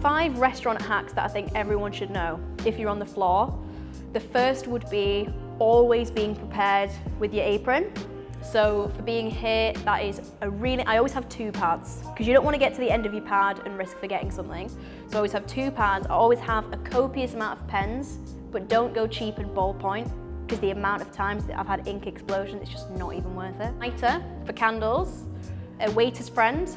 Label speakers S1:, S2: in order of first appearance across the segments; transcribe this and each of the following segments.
S1: 5 restaurant hacks that I think everyone should know if you're on the floor. The first would be always being prepared with your apron. So for being here, that is I always have 2 pads because you don't want to get to the end of your pad and risk forgetting something. So I always have 2 pads. I always have a copious amount of pens, but don't go cheap and ballpoint because the amount of times that I've had ink explosions, it's just not even worth it. Lighter for candles, a waiter's friend,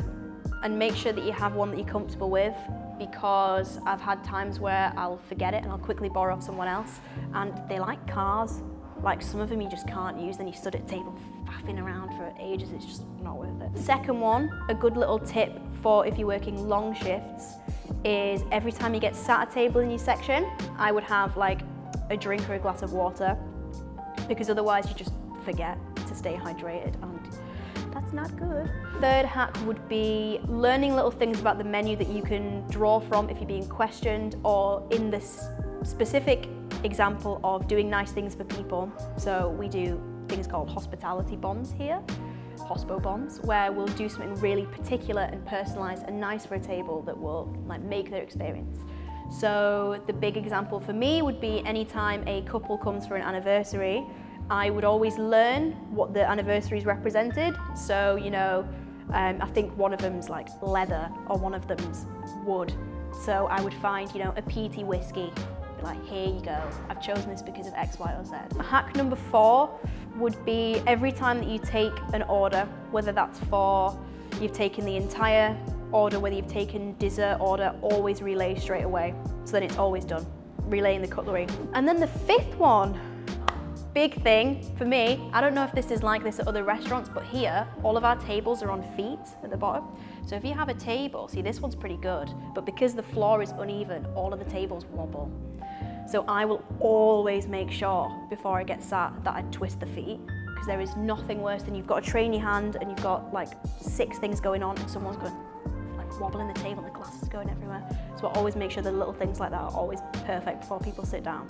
S1: and make sure that you have one that you're comfortable with, because I've had times where I'll forget it and I'll quickly borrow off someone else, and they like cars. Like some of them you just can't use, then you stood at a table faffing around for ages, it's just not worth it. Second one, a good little tip for if you're working long shifts, is every time you get sat at a table in your section, I would have like a drink or a glass of water, because otherwise you just forget to stay hydrated, and that's not good. Third hack would be learning little things about the menu that you can draw from if you're being questioned, or in this specific example of doing nice things for people. So we do things called hospitality bonds here, hospo bonds, where we'll do something really particular and personalised and nice for a table that will like make their experience. So the big example for me would be anytime a couple comes for an anniversary, I would always learn what the anniversaries represented. So, you know, I think one of them's like leather or one of them's wood. So I would find, you know, a peaty whiskey, be like, here you go, I've chosen this because of X, Y, or Z. Hack number 4 would be every time that you take an order, whether that's for you've taken the entire order, whether you've taken dessert order, always relay straight away. So then it's always done, relaying the cutlery. And then the 5th one, big thing for me, I don't know if this is like this at other restaurants, but here, all of our tables are on feet at the bottom. So if you have a table, see this one's pretty good, but because the floor is uneven, all of the tables wobble. So I will always make sure before I get sat that I twist the feet, because there is nothing worse than you've got a tray in your hand and you've got like 6 things going on and someone's going like wobbling the table and the glass is going everywhere. So I always make sure the little things like that are always perfect before people sit down.